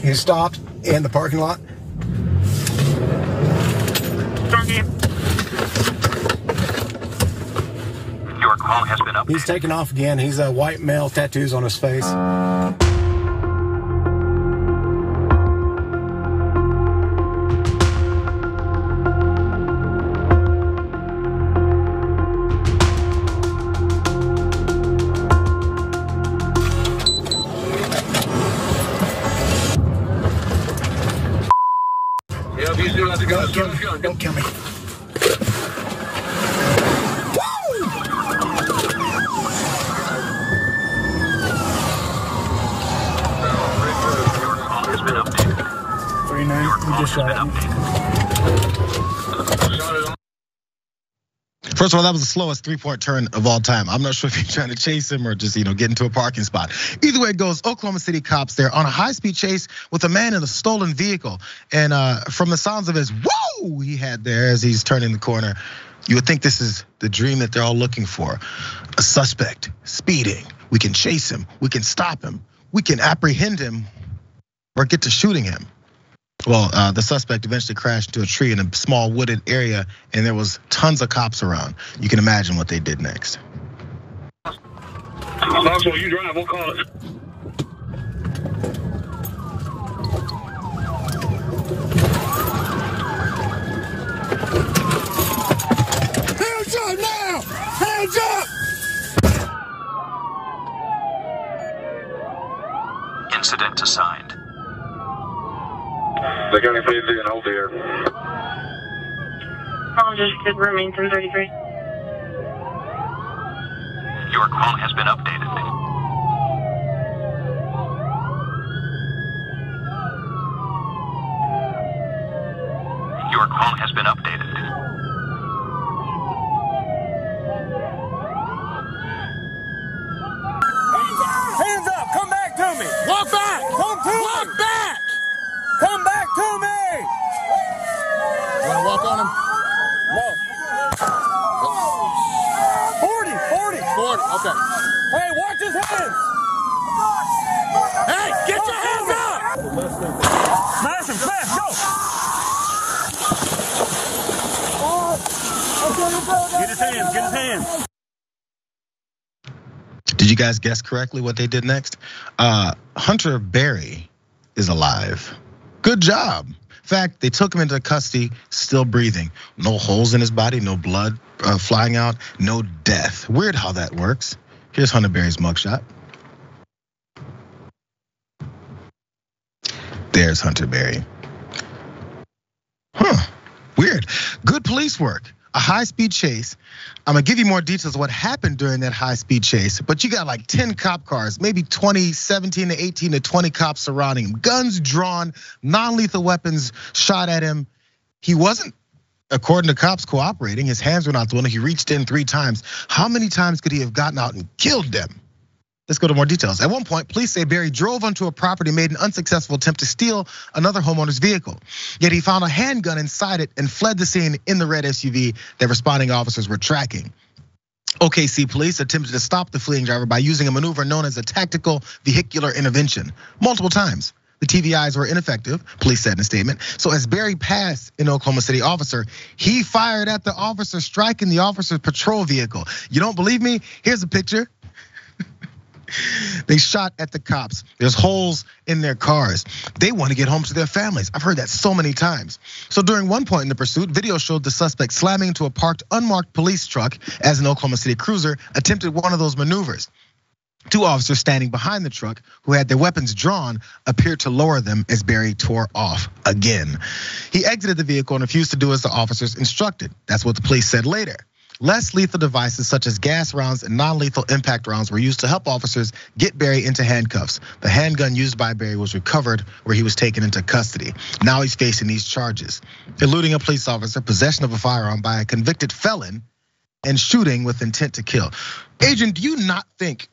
He stopped in the parking lot. Your call has been updated. He's taking off again. He's a white male, tattoos on his face. Yeah, if you still have to go, Don't kill me. has been updated. 39, you just shot at me. First of all, that was the slowest three-point turn of all time. I'm not sure if you're trying to chase him or just, get into a parking spot. Either way it goes, Oklahoma City cops, they're on a high-speed chase with a man in a stolen vehicle. And from the sounds of his whoa he had there as he's turning the corner, you would think this is the dream that they're all looking for. A suspect speeding. We can chase him. We can stop him. We can apprehend him or get to shooting him. Well, the suspect eventually crashed into a tree in a small wooded area, and there was tons of cops around. You can imagine what they did next. Also, you drive, we'll call it. Hands up now! Hands up! Incident assigned. The county police and hold here. Call just could remain 1033. Your call has been updated. Your call has been updated. Hands up! Come back to me! Walk back! Come to Walk me! Back! Come back to me! You wanna walk on him? No. 40, okay. Hey, watch his hands! Hey, get your hands up! Smash him, smash, go! Get his hands. Did you guys guess correctly what they did next? Hunter Berry is alive. Good job. In fact, they took him into custody, still breathing. No holes in his body, no blood flying out, no death. Weird how that works. Here's Hunter Berry's mugshot. There's Hunter Berry. Weird. Good police work. A high-speed chase. I'm gonna give you more details of what happened during that high-speed chase, but you got like 10 cop cars, maybe 20, 17 to 18 to 20 cops surrounding him. Guns drawn, non-lethal weapons shot at him. He wasn't, according to cops, cooperating. His hands were not the one. He reached in 3 times. How many times could he have gotten out and killed them? Let's go to more details. At one point, police say Berry drove onto a property, made an unsuccessful attempt to steal another homeowner's vehicle. Yet he found a handgun inside it and fled the scene in the red SUV that responding officers were tracking. OKC police attempted to stop the fleeing driver by using a maneuver known as a tactical vehicular intervention multiple times. The TVIs were ineffective, police said in a statement. So as Berry passed an Oklahoma City officer, he fired at the officer, striking the officer's patrol vehicle. You don't believe me? Here's a picture. They shot at the cops. There's holes in their cars. They want to get home to their families. I've heard that so many times. So during one point in the pursuit, video showed the suspect slamming into a parked unmarked police truck as an Oklahoma City cruiser attempted one of those maneuvers. 2 officers standing behind the truck who had their weapons drawn appeared to lower them as Berry tore off again. He exited the vehicle and refused to do as the officers instructed. That's what the police said later. Less lethal devices such as gas rounds and non-lethal impact rounds were used to help officers get Berry into handcuffs. The handgun used by Berry was recovered where he was taken into custody. Now he's facing these charges: eluding a police officer, possession of a firearm by a convicted felon, and shooting with intent to kill. Agent, do you not think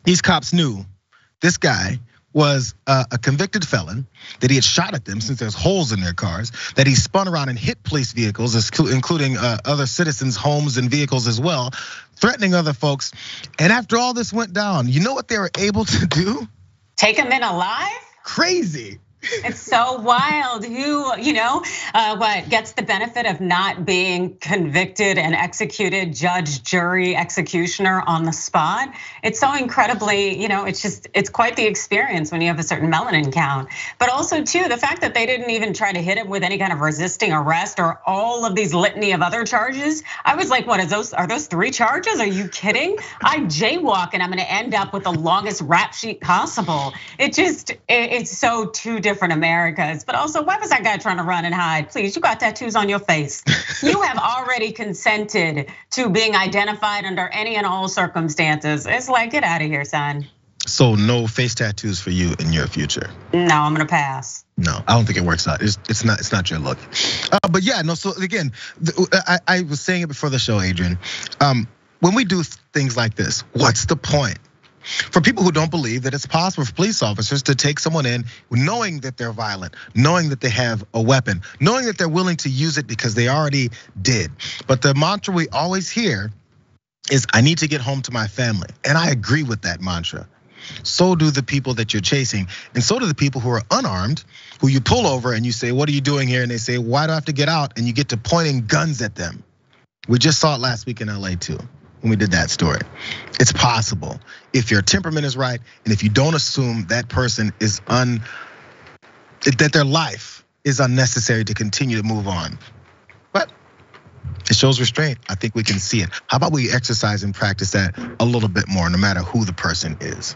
these cops knew this guy was a convicted felon, that he had shot at them since there's holes in their cars, that he spun around and hit police vehicles, including other citizens' homes and vehicles as well, threatening other folks? And after all this went down, you know what they were able to do? Take him in alive? crazy. It's so wild. Who, what gets the benefit of not being convicted and executed, judge, jury, executioner on the spot? It's so incredibly, it's quite the experience when you have a certain melanin count. But also too, the fact that they didn't even try to hit him with any kind of resisting arrest or all of these litany of other charges. I was like, are those 3 charges? Are you kidding? I jaywalk and I'm gonna end up with the longest rap sheet possible. It's so two different Americas. But also, why was that guy trying to run and hide? Please, you got tattoos on your face. You have already consented to being identified under any and all circumstances. It's like, get out of here, son. So no face tattoos for you in your future? No, I'm gonna pass. No, I don't think it works out. It's not your look. But yeah, no. So again, I was saying it before the show, Adrian. When we do things like this, what's the point? For people who don't believe that it's possible for police officers to take someone in knowing that they're violent, knowing that they have a weapon, knowing that they're willing to use it because they already did. But the mantra we always hear is, I need to get home to my family. And I agree with that mantra. So do the people that you're chasing. And so do the people who are unarmed, who you pull over and you say, what are you doing here? And they say, why do I have to get out? And you get to pointing guns at them. We just saw it last week in LA too, when we did that story. It's possible if your temperament is right, and if you don't assume that person is that their life is unnecessary to continue to move on. But it shows restraint. I think we can see it. How about we exercise and practice that a little bit more, no matter who the person is?